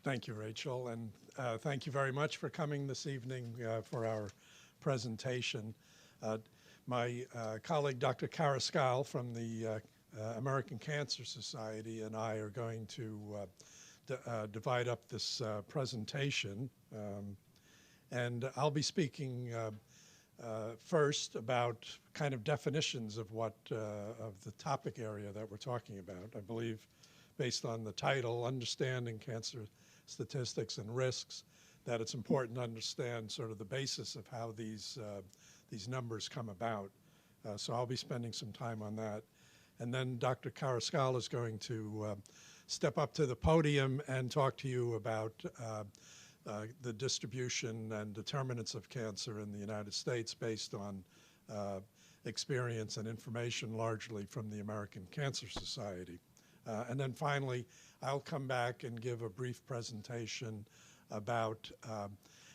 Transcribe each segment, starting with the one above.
Thank you, Rachel, and thank you very much for coming this evening for our presentation. Uh, my colleague, Dr. Carrascal from the American Cancer Society, and I are going to divide up this presentation. And I'll be speaking first about kind of definitions of of the topic area that we're talking about. I believe, based on the title, Understanding Cancer Statistics and Risks, that it's important to understand sort of the basis of how these numbers come about. So I'll be spending some time on that. And then Dr. Carrascal is going to step up to the podium and talk to you about the distribution and determinants of cancer in the United States based on experience and information largely from the American Cancer Society. And then finally, I'll come back and give a brief presentation about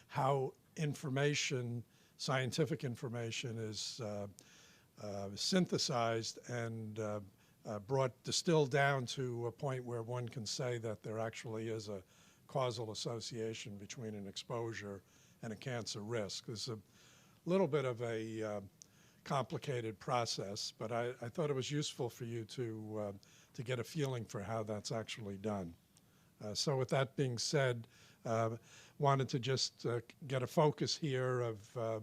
how information, scientific information, is synthesized and distilled down to a point where one can say that there actually is a causal association between an exposure and a cancer risk. There's a little bit of a complicated process, but I thought it was useful for you to get a feeling for how that's actually done. So with that being said, wanted to just get a focus here of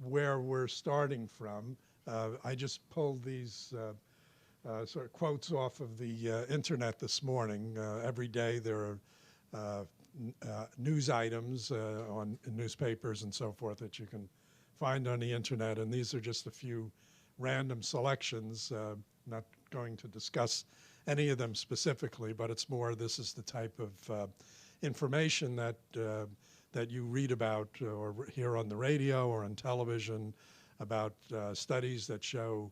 where we're starting from. I just pulled these sort of quotes off of the internet this morning. Every day there are news items in newspapers and so forth that you can find on the internet, and these are just a few random selections. Not going to discuss any of them specifically, but it's more this is the type of information that that you read about or hear on the radio or on television about studies that show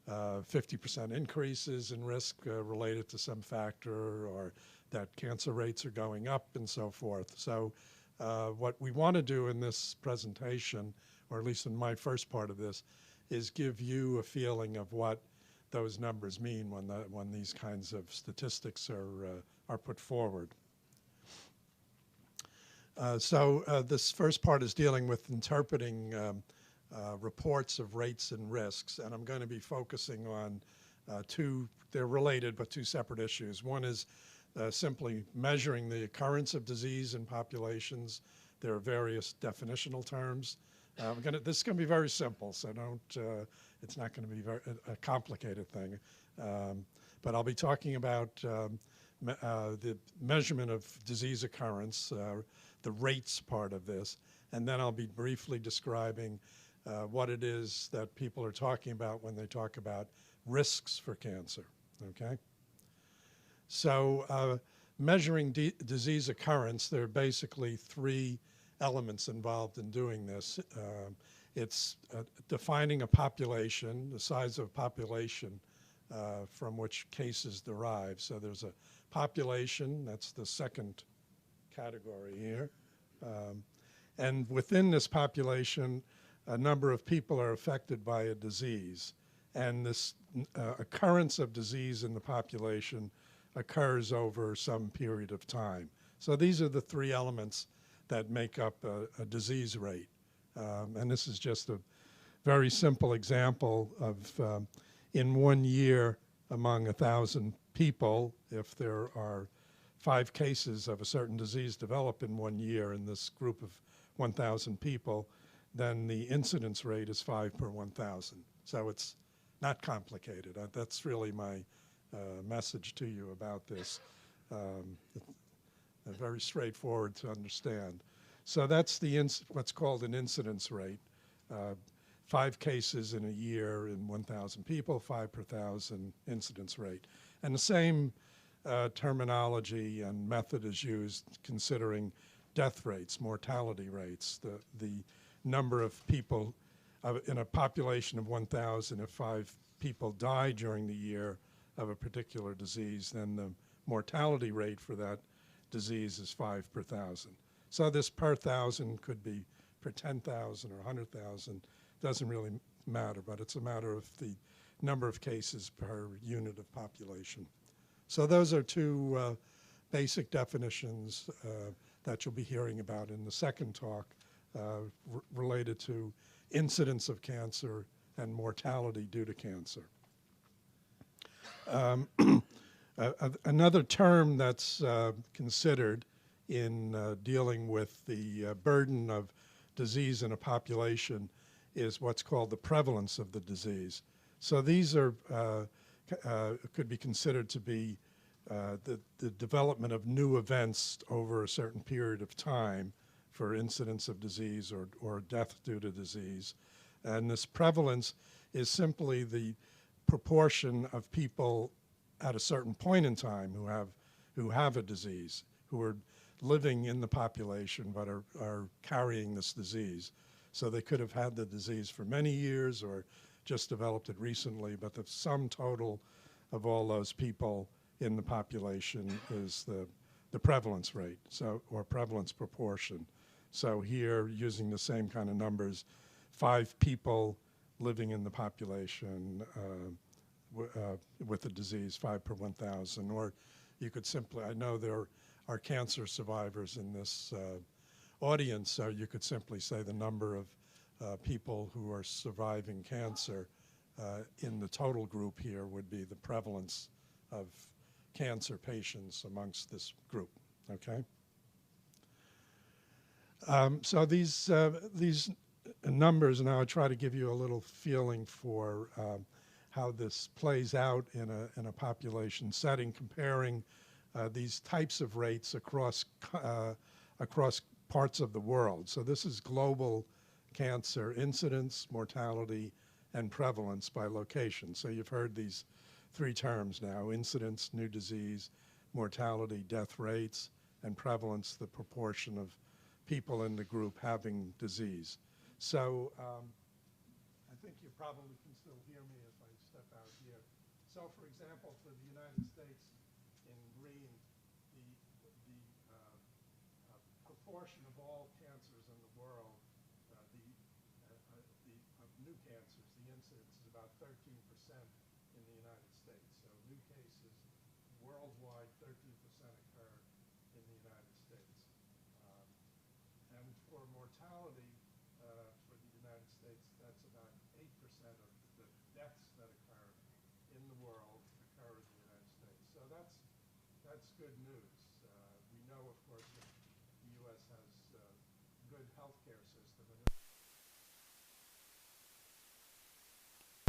50% increases in risk related to some factor, or that cancer rates are going up and so forth. So what we want to do in this presentation, or at least in my first part of this, is give you a feeling of what those numbers mean when these kinds of statistics are put forward. So this first part is dealing with interpreting reports of rates and risks, and I'm going to be focusing on two, they're related but two separate issues. One is simply measuring the occurrence of disease in populations. There are various definitional terms. This is going to be very simple, so it's not going to be a complicated thing. But I'll be talking about the measurement of disease occurrence, the rates part of this, and then I'll be briefly describing what it is that people are talking about when they talk about risks for cancer, okay? So measuring disease occurrence, there are basically three elements involved in doing this. It's defining a population, the size of a population from which cases derive. So there's a population, that's the second category here. And within this population, a number of people are affected by a disease. And this occurrence of disease in the population occurs over some period of time. So these are the three elements that make up a disease rate. And this is just a very simple example of in 1 year among 1,000 people, if there are 5 cases of a certain disease develop in 1 year in this group of 1,000 people, then the incidence rate is 5 per 1,000. So it's not complicated. That's really my message to you about this. Very straightforward to understand. So that's what's called an incidence rate. 5 cases in a year in 1,000 people, 5 per 1,000 incidence rate. And the same terminology and method is used considering death rates, mortality rates, the number of people in a population of 1,000. If 5 people die during the year of a particular disease, then the mortality rate for that disease is 5 per 1,000. So this per 1,000 could be per 10,000 or 100,000. Doesn't really matter, but it's a matter of the number of cases per unit of population. So those are two basic definitions that you'll be hearing about in the second talk related to incidence of cancer and mortality due to cancer. Another term that's considered in dealing with the burden of disease in a population is what's called the prevalence of the disease. So these are could be considered to be the development of new events over a certain period of time for incidence of disease or death due to disease. And this prevalence is simply the proportion of people at a certain point in time who have a disease, who are living in the population but are carrying this disease. So they could have had the disease for many years or just developed it recently, but the sum total of all those people in the population is the prevalence rate, so, or prevalence proportion. So here, using the same kind of numbers, 5 people living in the population with the disease, 5 per 1,000. Or you could simply, I know there are cancer survivors in this audience, so you could simply say the number of people who are surviving cancer in the total group here would be the prevalence of cancer patients amongst this group, okay? So these numbers, and I'll try to give you a little feeling for how this plays out in a population setting, comparing these types of rates across parts of the world. So this is global cancer incidence, mortality, and prevalence by location. So you've heard these 3 terms now: incidence, new disease; mortality, death rates; and prevalence, the proportion of people in the group having disease. So I think you probably can still hear me if I step out here. So for example, for the United States, in green, the proportion of all cancers in the world, of new cancers, the incidence is about 13% in the United States. So new cases worldwide, 13% occur in the United States. And for mortality for the United States, that's about 8% of the deaths that occur in the world occur in the United States. So that's good news. We know, of course, that the U.S. has good healthcare system, and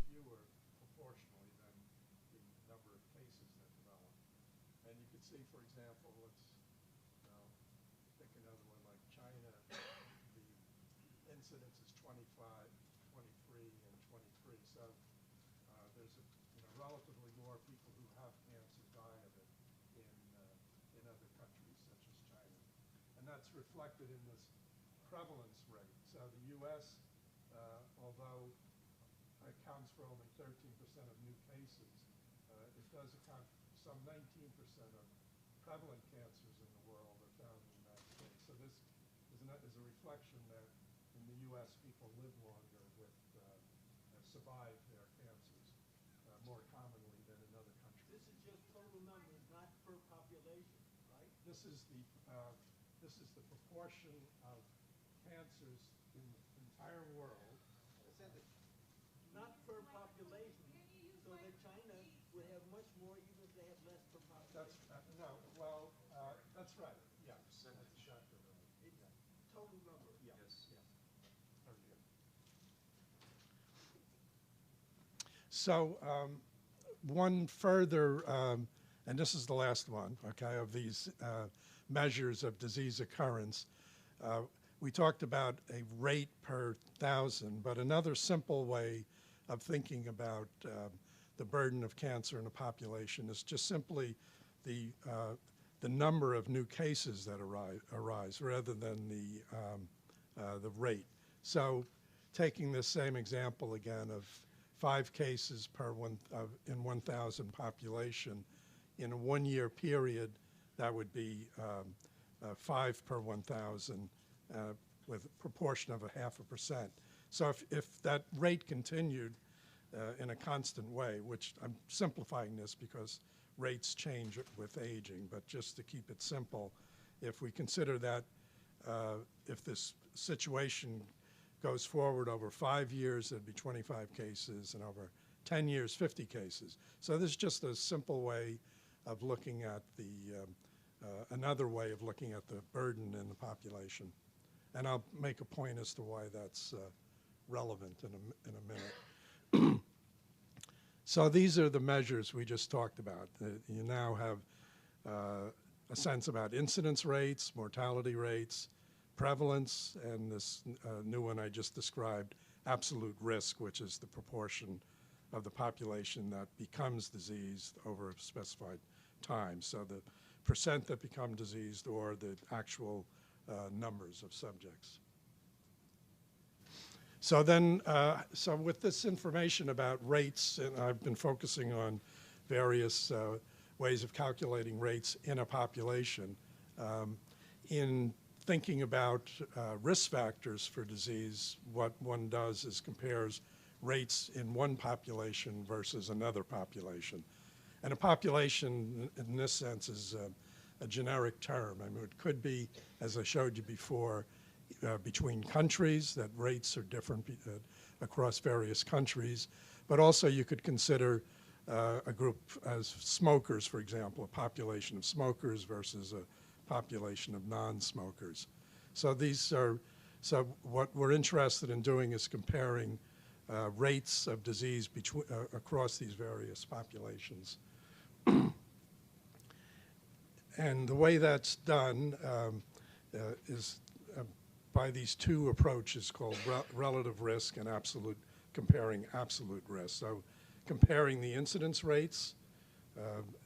fewer proportionally than the number of cases that develop. And you can see, for example, let's pick another one like China. The incidence is 25, 23, and 23. So there's relatively more people who have cancer die of it in other countries such as China. And that's reflected in this prevalence rate. So the U.S., although accounts for only 13% of new cases, it does account for some 19% of prevalent cancers in the world are found in the United States. So this is a reflection that in the U.S. people live longer with survive their cancers more commonly than in other countries. This is just total numbers, not per population, right? This is the proportion of cancers in the entire world. Percentage. Not per population. So that China would have much more even if they have less per population. That's right. Yeah, that's exactly right. It's total number. Yeah. Yes. Very good. So one further, and this is the last one, okay, of these measures of disease occurrence. We talked about a rate per 1,000, but another simple way of thinking about the burden of cancer in a population is just simply the number of new cases that arise rather than the rate. So taking this same example again of 5 cases in 1,000 population, in a 1-year period, that would be 5 per 1,000 with a proportion of 0.5%. So if that rate continued in a constant way, which I'm simplifying this because rates change with aging. But just to keep it simple, if we consider that if this situation goes forward over 5 years, there'd be 25 cases, and over 10 years, 50 cases. So this is just a simple way of looking at another way of looking at the burden in the population. And I'll make a point as to why that's relevant in a minute. So these are the measures we just talked about. You now have a sense about incidence rates, mortality rates, prevalence, and this new one I just described, absolute risk, which is the proportion of the population that becomes diseased over a specified time. So the percent that become diseased or the actual numbers of subjects. So then, so with this information about rates, and I've been focusing on various ways of calculating rates in a population. In thinking about risk factors for disease, what one does is compares rates in one population versus another population. And a population, in this sense, is a generic term. I mean, it could be, as I showed you before, between countries, that rates are different across various countries. But also you could consider a group as smokers, for example, a population of smokers versus a population of non-smokers. So these are, so what we're interested in doing is comparing rates of disease between, across these various populations. And the way that's done is by these two approaches called relative risk and comparing absolute risk. So comparing the incidence rates,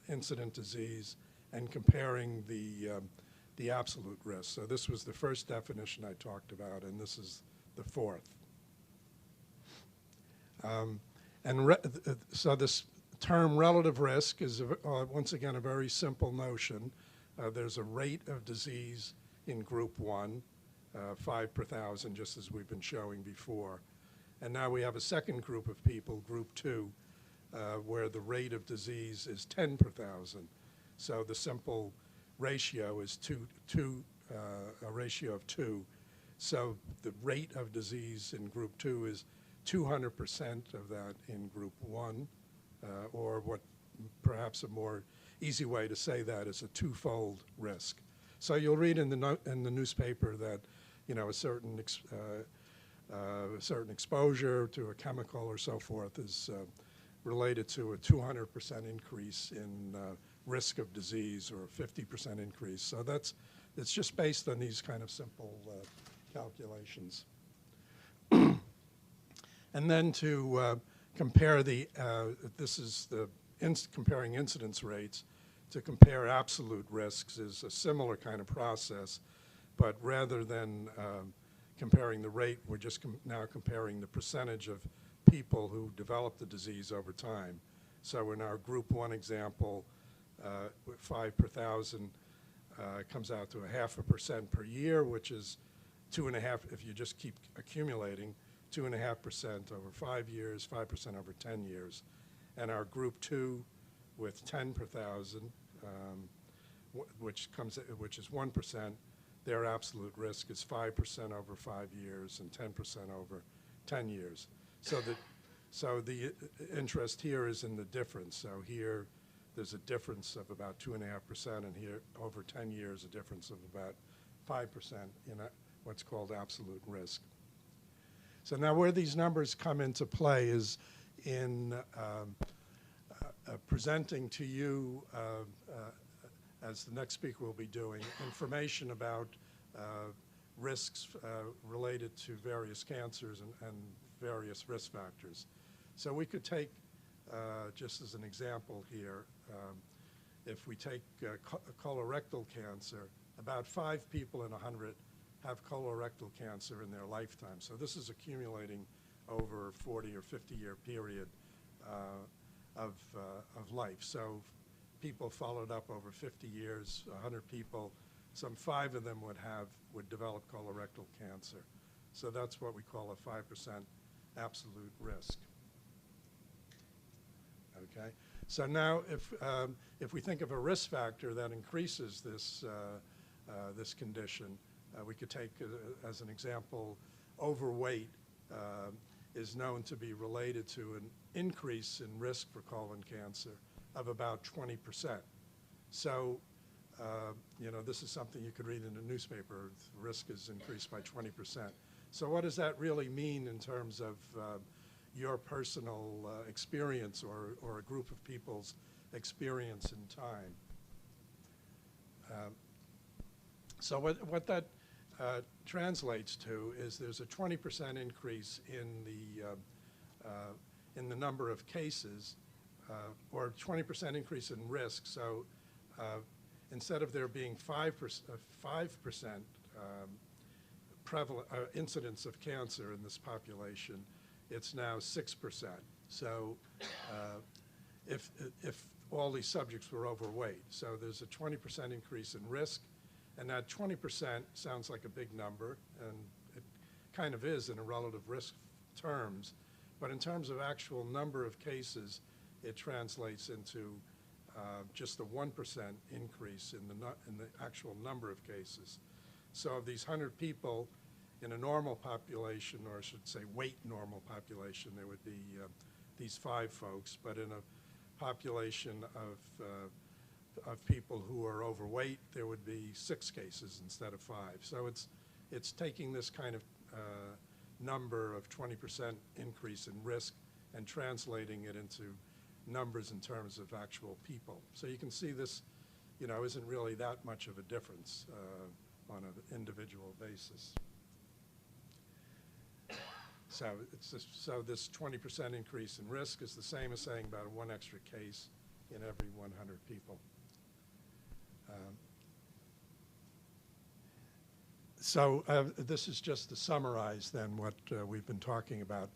incident disease, and comparing the absolute risk. So this was the first definition I talked about, and this is the fourth. So this term relative risk is, once again, a very simple notion. There's a rate of disease in group 1, 5 per thousand, just as we've been showing before. And now we have a second group of people, group 2, where the rate of disease is 10 per thousand. So the simple ratio is a ratio of 2. So the rate of disease in group 2 is 200% of that in group 1, or what perhaps a more easy way to say that is a twofold risk. So you'll read in the newspaper that, you know, a certain exposure to a chemical or so forth is related to a 200% increase in risk of disease or a 50% increase. So it's just based on these kind of simple calculations. And then to compare this is the comparing incidence rates. To compare absolute risks is a similar kind of process, but rather than comparing the rate, we're just now comparing the percentage of people who develop the disease over time. So in our group 1 example, 5 per thousand comes out to 0.5% per year, which is 2.5, if you just keep accumulating, 2.5% over 5 years, 5% over 10 years. And our group 2 with 10 per thousand, which is 1%, their absolute risk is 5% over 5 years and 10% over 10 years. So the interest here is in the difference. So here there's a difference of about 2.5%, and here over 10 years a difference of about 5% in what's called absolute risk. So now where these numbers come into play is in presenting to you, as the next speaker will be doing, information about risks related to various cancers and various risk factors. So we could take, just as an example here, if we take colorectal cancer, about 5 people in 100 have colorectal cancer in their lifetime. So this is accumulating over a 40 or 50-year period of life. So people followed up over 50 years, 100 people, some 5 of them would develop colorectal cancer. So that's what we call a 5% absolute risk. Okay, So now if we think of a risk factor that increases this, this condition, we could take as an example, overweight is known to be related to an increase in risk for colon cancer of about 20%. So, you know, this is something you could read in a newspaper. The risk is increased by 20%. So what does that really mean in terms of your personal experience or a group of people's experience in time? So what that translates to is there's a 20% increase in the number of cases, or 20% increase in risk. So instead of there being 5% incidence of cancer in this population, it's now 6%. So if all these subjects were overweight, so there's a 20% increase in risk. And that 20% sounds like a big number, and it kind of is in a relative risk terms. But in terms of actual number of cases, it translates into just a 1% increase in the actual number of cases. So of these 100 people in a normal population, or I should say weight normal population, there would be these 5 folks. But in a population of people who are overweight, there would be 6 cases instead of 5. So it's taking this kind of number of 20% increase in risk and translating it into numbers in terms of actual people. So you can see this, you know, isn't really that much of a difference on an individual basis. So so this 20% increase in risk is the same as saying about 1 extra case in every 100 people. So this is just to summarize then what we've been talking about.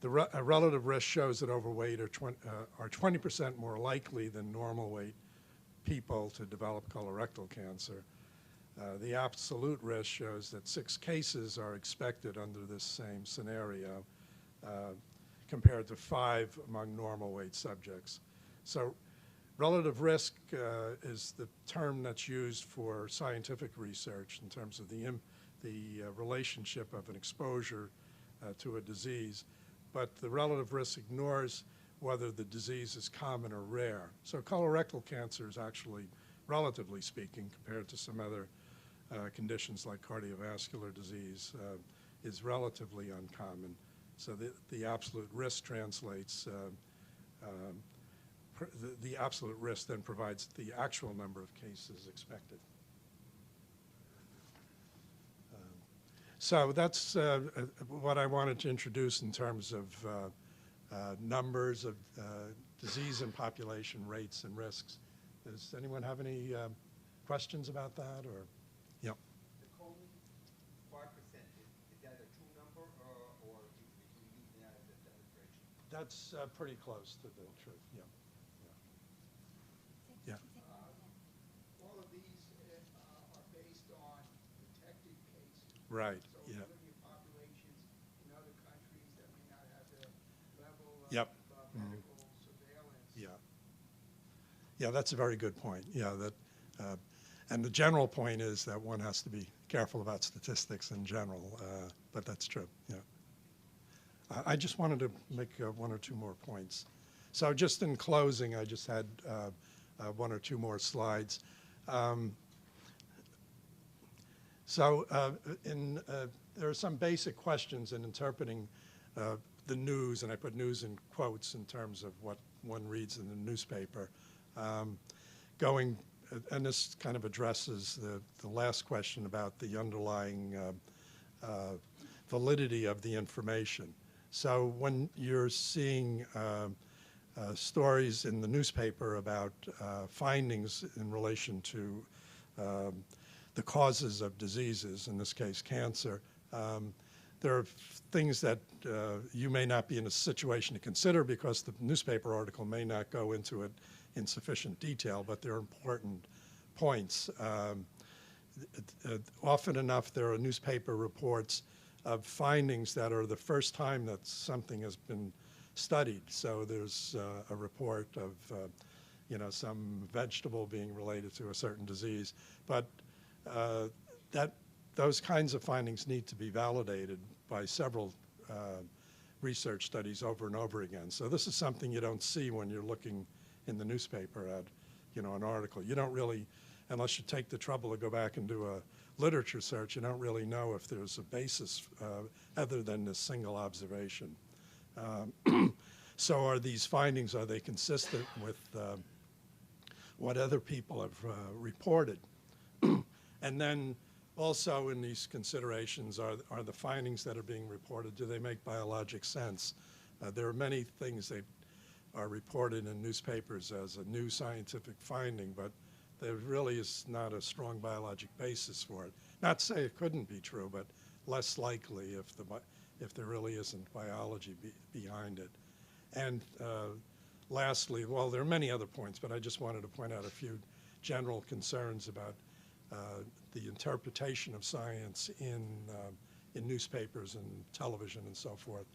The relative risk shows that overweight are 20% more likely than normal weight people to develop colorectal cancer. The absolute risk shows that 6 cases are expected under this same scenario compared to 5 among normal weight subjects. So relative risk is the term that's used for scientific research in terms of the relationship of an exposure to a disease. But the relative risk ignores whether the disease is common or rare. So colorectal cancer is actually, relatively speaking, compared to some other conditions like cardiovascular disease, is relatively uncommon. So the absolute risk translates, the absolute risk then provides the actual number of cases expected. So that's what I wanted to introduce in terms of numbers of disease and population rates and risks. Does anyone have any questions about that? Or, yeah. The colon 5%, is that a true number, or if you use that as a demonstration? That's pretty close to the truth, yeah. Yeah. All of these are based on detected cases. Right, So yeah. look at your populations in other countries that may not have the level of Yep. medical surveillance. Yeah. Yeah, that's a very good point. Yeah, that, and the general point is that one has to be careful about statistics in general, but that's true, yeah. I just wanted to make 1 or 2 more points. So just in closing, I just had 1 or 2 more slides. There are some basic questions in interpreting the news, and I put news in quotes in terms of what one reads in the newspaper. And this kind of addresses the last question about the underlying validity of the information. So when you're seeing stories in the newspaper about findings in relation to the causes of diseases, in this case cancer, there are things that you may not be in a situation to consider because the newspaper article may not go into it in sufficient detail, but they're important points. Often enough, there are newspaper reports of findings that are the first time that something has been studied. So there's a report of some vegetable being related to a certain disease, but those kinds of findings need to be validated by several research studies over and over again. So this is something you don't see when you're looking in the newspaper at an article. You don't really, unless you take the trouble to go back and do a literature search, you don't really know if there's a basis other than this single observation. So are these findings, are they consistent with what other people have reported? And then also in these considerations are the findings that are being reported, do they make biologic sense? There are many things that are reported in newspapers as a new scientific finding, but there really is not a strong biologic basis for it. Not to say it couldn't be true, but less likely if there really isn't biology behind it. And lastly, well, there are many other points, but I just wanted to point out a few general concerns about the interpretation of science in newspapers and television and so forth.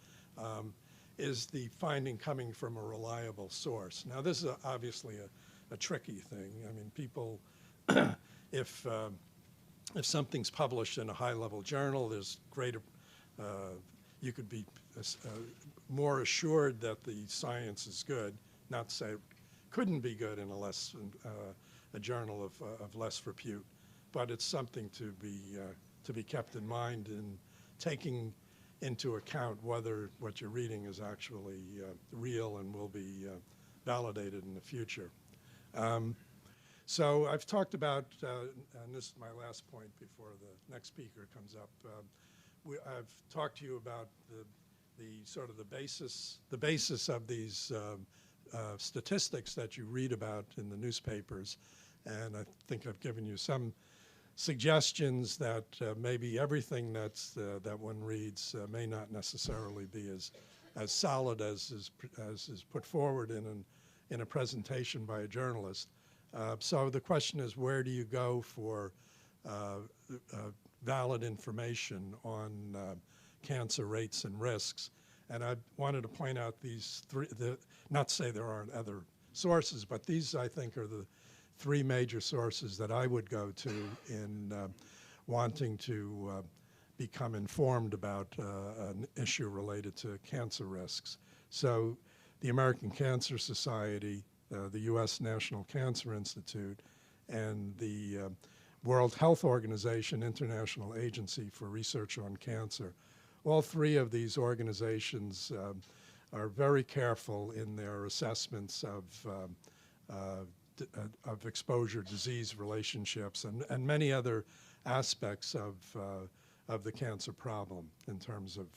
Is the finding coming from a reliable source? Now, this is obviously a tricky thing. I mean, people, if something's published in a high-level journal, there's greater, you could be more assured that the science is good, not to say it couldn't be good in a journal of less repute, but it's something to be kept in mind in taking into account whether what you're reading is actually real and will be validated in the future. So I've talked about, and this is my last point before the next speaker comes up. I've talked to you about the basis of these statistics that you read about in the newspapers, and I think I've given you some suggestions that maybe everything that one reads may not necessarily be as solid as is put forward in a presentation by a journalist. So the question is, where do you go for valid information on cancer rates and risks? And I wanted to point out these three, not to say there aren't other sources, but these I think are the three major sources that I would go to in wanting to become informed about an issue related to cancer risks. So the American Cancer Society, the U.S. National Cancer Institute, and the World Health Organization, International Agency for Research on Cancer. All three of these organizations are very careful in their assessments of exposure disease relationships and many other aspects of the cancer problem in terms of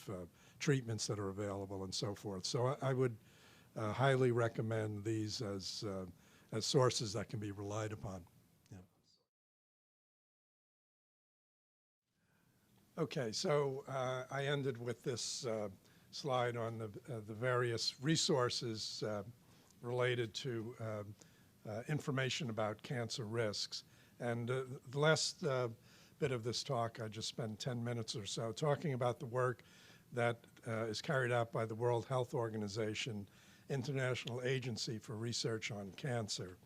treatments that are available and so forth. So I would highly recommend these as sources that can be relied upon. Yeah. Okay, so I ended with this slide on the various resources related to information about cancer risks. And the last bit of this talk, I just spent 10 minutes or so talking about the work that is carried out by the World Health Organization, International Agency for Research on Cancer.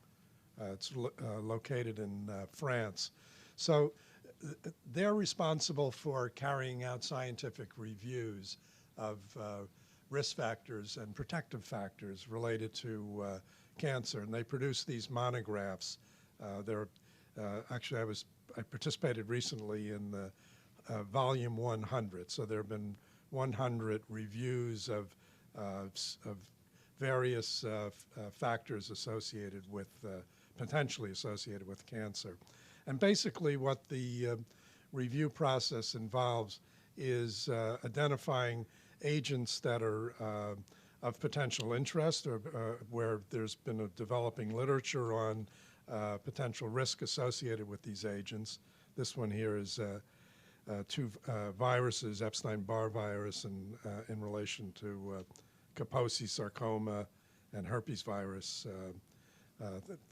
It's located in France. So they're responsible for carrying out scientific reviews of risk factors and protective factors related to cancer, and they produce these monographs. Actually, I participated recently in the volume 100. So there have been 100 reviews of various factors associated with, potentially associated with cancer. And basically what the review process involves is identifying agents that are of potential interest or where there's been a developing literature on potential risk associated with these agents. This one here is two viruses, Epstein-Barr virus and in relation to Kaposi sarcoma and herpes virus.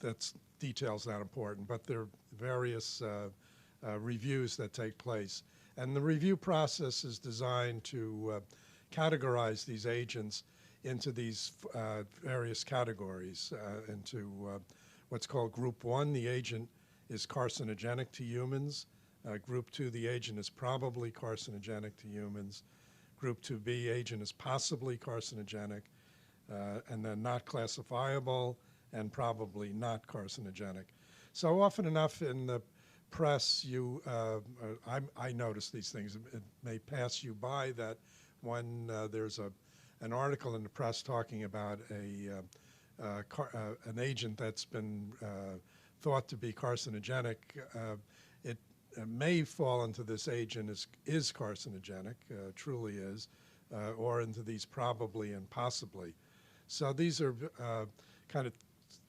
That's details not important, but there are various reviews that take place. And the review process is designed to categorize these agents into these various categories, into what's called Group 1, the agent is carcinogenic to humans. Group 2, the agent is probably carcinogenic to humans. Group 2B, agent is possibly carcinogenic, and then not classifiable and probably not carcinogenic. So often enough in the press, I notice these things. It may pass you by that when there's an article in the press talking about an agent that's been thought to be carcinogenic, it may fall into this agent is carcinogenic, truly is, or into these probably and possibly. So these are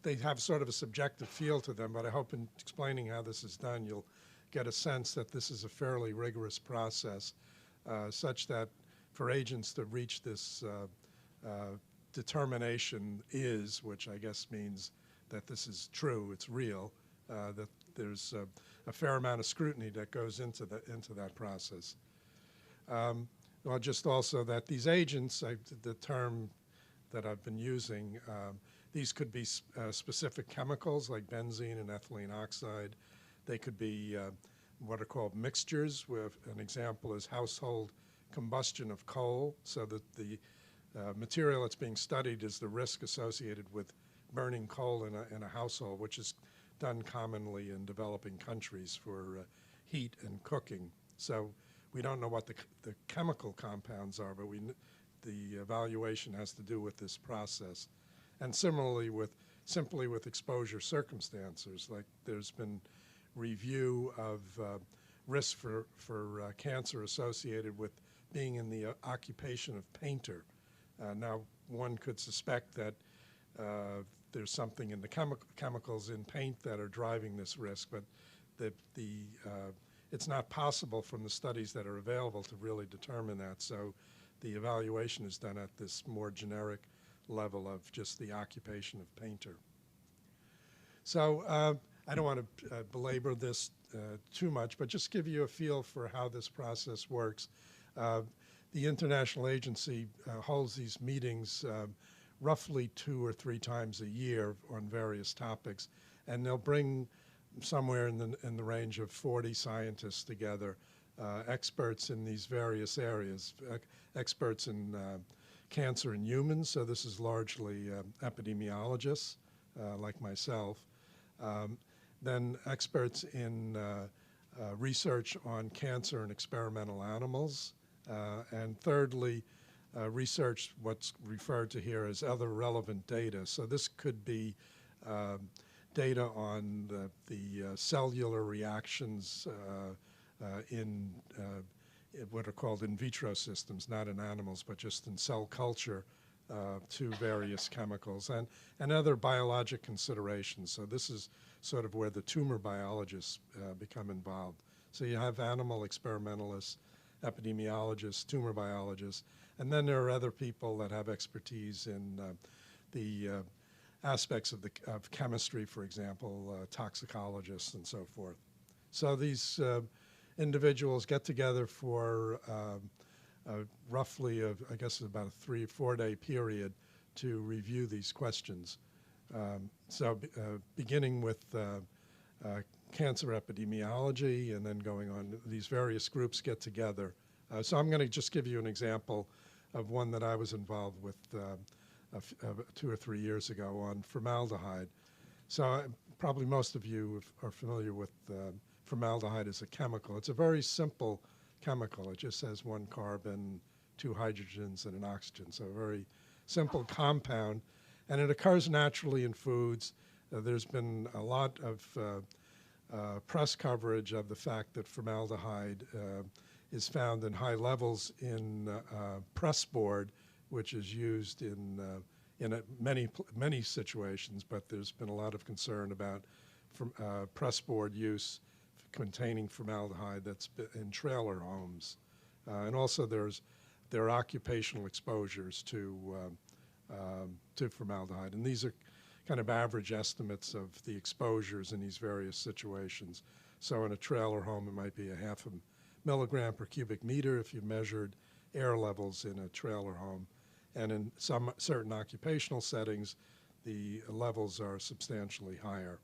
they have sort of a subjective feel to them, but I hope in explaining how this is done, you'll get a sense that this is a fairly rigorous process, such that for agents to reach this determination which I guess means that this is true, it's real, that there's a fair amount of scrutiny that goes into that process. Well, just also that these agents, the term that I've been using, these could be specific chemicals like benzene and ethylene oxide. They could be what are called mixtures, where an example is household combustion of coal, so that the material that's being studied is the risk associated with burning coal in a household, which is done commonly in developing countries for heat and cooking. So we don't know what the chemical compounds are, but the evaluation has to do with this process. And similarly simply with exposure circumstances, like there's been review of risk for cancer associated with being in the occupation of painter. Now, one could suspect that there's something in the chemicals in paint that are driving this risk, but it's not possible from the studies that are available to really determine that. So the evaluation is done at this more generic level of just the occupation of painter. So I don't want to belabor this too much, but just give you a feel for how this process works. The International Agency holds these meetings roughly 2 or 3 times a year on various topics, and they'll bring somewhere in the range of 40 scientists together, experts in these various areas, experts in cancer in humans, so this is largely epidemiologists like myself, then experts in research on cancer in experimental animals, and thirdly, research what's referred to here as other relevant data. So this could be data on the cellular reactions in what are called in vitro systems, not in animals, but just in cell culture to various chemicals, and other biologic considerations. So this is sort of where the tumor biologists become involved. So you have animal experimentalists, epidemiologists, tumor biologists, and then there are other people that have expertise in the aspects of chemistry, for example, toxicologists and so forth. So these individuals get together for roughly, I guess, about a 3 or 4 day period to review these questions. Beginning with cancer epidemiology and then going on, these various groups get together. So I'm going to just give you an example of one that I was involved with 2 or 3 years ago on formaldehyde. So probably most of you are familiar with formaldehyde as a chemical. It's a very simple chemical. It just has 1 carbon, 2 hydrogens, and an oxygen. So a very simple compound. And it occurs naturally in foods. There's been a lot of press coverage of the fact that formaldehyde is found in high levels in press board, which is used in many situations, but there's been a lot of concern about press board use containing formaldehyde that's in trailer homes. And also there are occupational exposures to formaldehyde. And these are kind of average estimates of the exposures in these various situations. So in a trailer home, it might be a 0.5 milligram per cubic meter if you measured air levels in a trailer home. and in some certain occupational settings, the levels are substantially higher.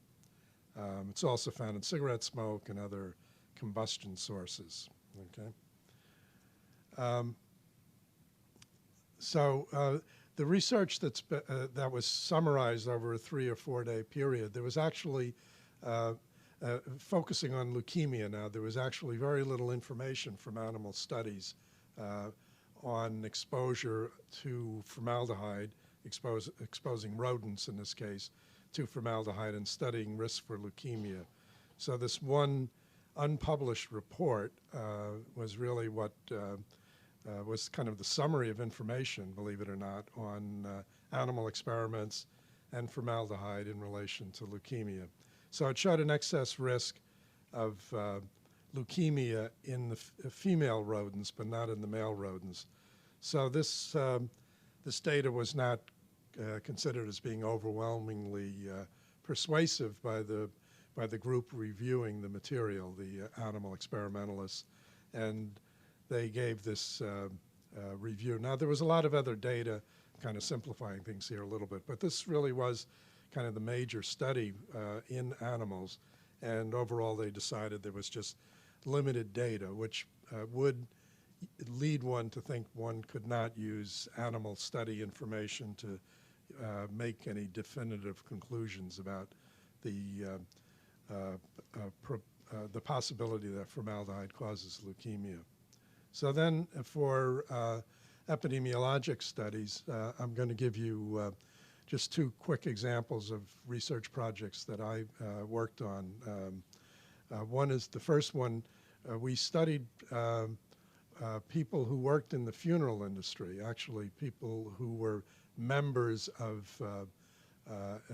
It's also found in cigarette smoke and other combustion sources. Okay. The research that was summarized over a 3 or 4 day period, there was actually, focusing on leukemia now, there was actually very little information from animal studies on exposure to formaldehyde, exposing rodents in this case, to formaldehyde and studying risk for leukemia. So this one unpublished report was really what was kind of the summary of information, believe it or not, on animal experiments and formaldehyde in relation to leukemia. So it showed an excess risk of leukemia in the female rodents, but not in the male rodents. So this data was not considered as being overwhelmingly persuasive by the group reviewing the material, the animal experimentalists, and they gave this review. Now, there was a lot of other data, kind of simplifying things here a little bit, but this really was kind of the major study in animals, and overall they decided there was just limited data, which would lead one to think one could not use animal study information to make any definitive conclusions about the possibility that formaldehyde causes leukemia. So then for epidemiologic studies, I'm going to give you just 2 quick examples of research projects that I worked on. One is the first one, we studied people who worked in the funeral industry, actually people who were members of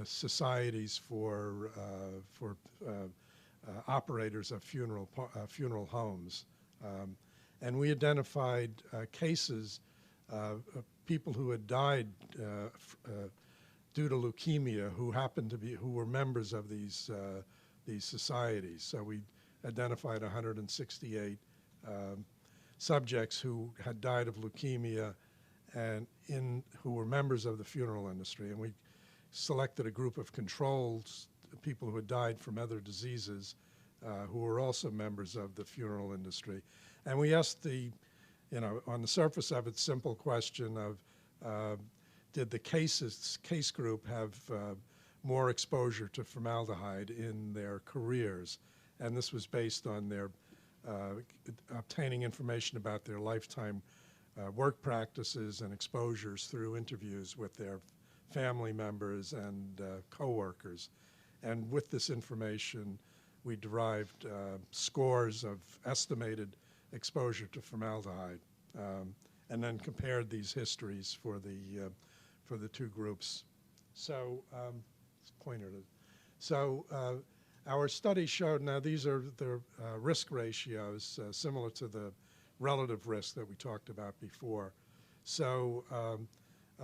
societies for operators of funeral homes. And we identified cases of people who had died due to leukemia who were members of these societies. So we identified 168 subjects who had died of leukemia and who were members of the funeral industry. And we selected a group of controls, people who had died from other diseases, who were also members of the funeral industry. And we asked on the surface of it, simple question of, did the case group have more exposure to formaldehyde in their careers? And this was based on their obtaining information about their lifetime work practices and exposures through interviews with their family members and coworkers. And with this information, we derived scores of estimated exposure to formaldehyde, and then compared these histories for the 2 groups. So, our study showed, now these are the risk ratios similar to the relative risk that we talked about before. So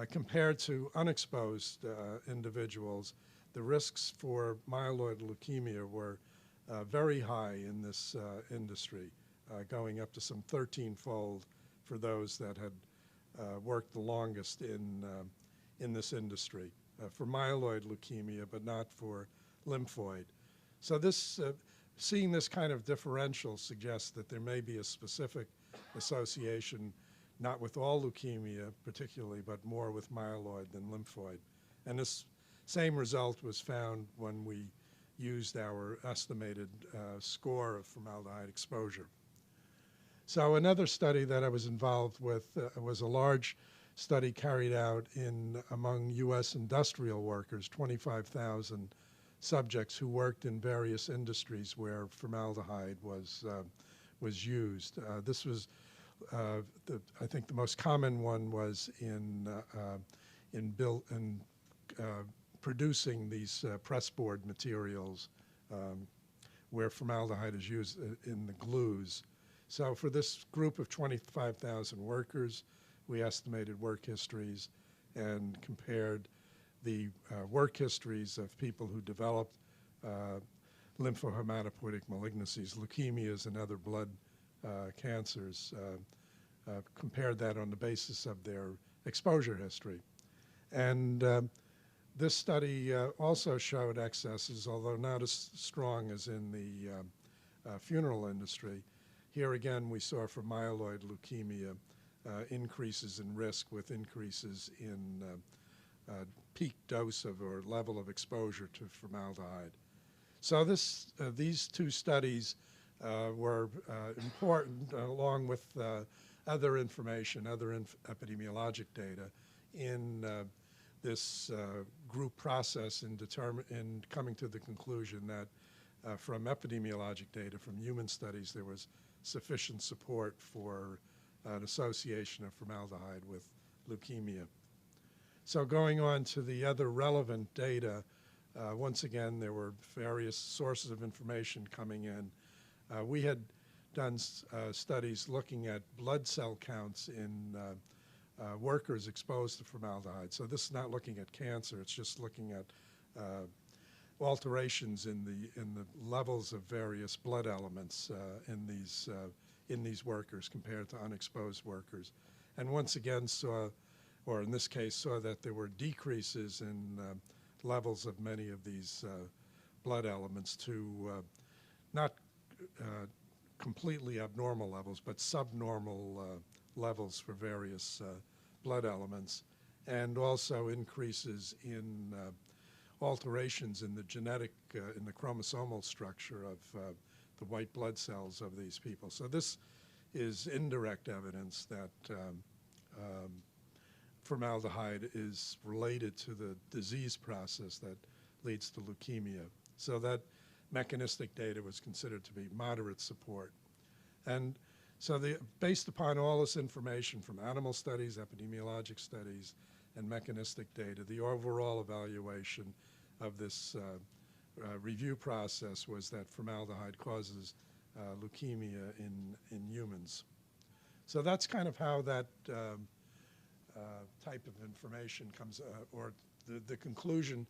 compared to unexposed individuals, the risks for myeloid leukemia were very high in this industry, going up to some 13-fold for those that had worked the longest in this industry, for myeloid leukemia, but not for lymphoid. So this, seeing this kind of differential suggests that there may be a specific association, not with all leukemia particularly, but more with myeloid than lymphoid. And this same result was found when we used our estimated score of formaldehyde exposure. So another study that I was involved with was a large study carried out among U.S. industrial workers, 25,000 subjects who worked in various industries where formaldehyde was used. This was, I think, the most common one was in producing these pressboard materials, where formaldehyde is used in the glues. So for this group of 25,000 workers, we estimated work histories and compared the work histories of people who developed lymphohematopoietic malignancies, leukemias, and other blood cancers, compared that on the basis of their exposure history. And this study also showed excesses, although not as strong as in the funeral industry. Here again, we saw for myeloid leukemia increases in risk with increases in peak dose of or level of exposure to formaldehyde. So these two studies were important, along with other information, other epidemiologic data, in this group process in coming to the conclusion that from epidemiologic data from human studies there was sufficient support for an association of formaldehyde with leukemia. So going on to the other relevant data, once again there were various sources of information coming in. We had done studies looking at blood cell counts in workers exposed to formaldehyde. So this is not looking at cancer, it's just looking at alterations in the levels of various blood elements in these workers compared to unexposed workers. And once again saw, or in this case saw that there were decreases in levels of many of these blood elements to not completely abnormal levels, but subnormal levels for various blood elements, and also increases in alterations in the genetic, in the chromosomal structure of the white blood cells of these people. So this is indirect evidence that formaldehyde is related to the disease process that leads to leukemia. So that mechanistic data was considered to be moderate support. And so based upon all this information from animal studies, epidemiologic studies, and mechanistic data, the overall evaluation of this review process was that formaldehyde causes leukemia in humans. So that's kind of how that type of information comes, or the conclusion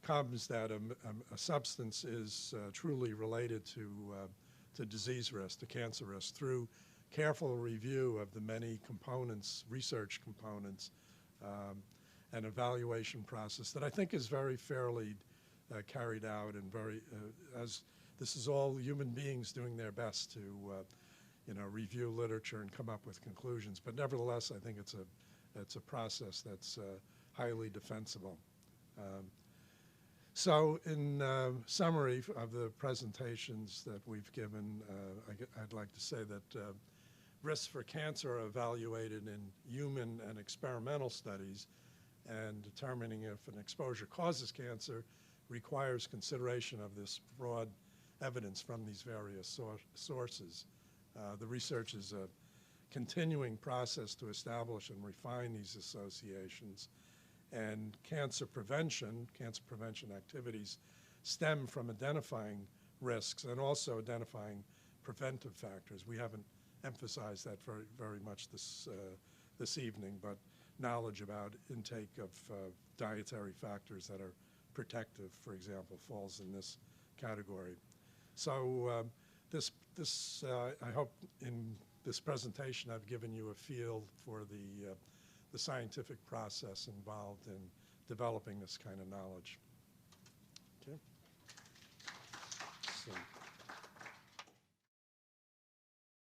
comes that a substance is truly related to disease risk, to cancer risk, through careful review of the many components, research components, and evaluation process that I think is very fairly carried out, and very, as this is all human beings doing their best to review literature and come up with conclusions. But nevertheless, I think it's a process that's highly defensible. So in summary of the presentations that we've given, I'd like to say that risks for cancer are evaluated in human and experimental studies, and determining if an exposure causes cancer requires consideration of this broad evidence from these various sources. The research is a continuing process to establish and refine these associations, and cancer prevention activities stem from identifying risks and also identifying preventive factors. We haven't emphasized that very much this evening, but knowledge about intake of dietary factors that are protective, for example, falls in this category. So I hope in this presentation I've given you a feel for the scientific process involved in developing this kind of knowledge. Okay. So.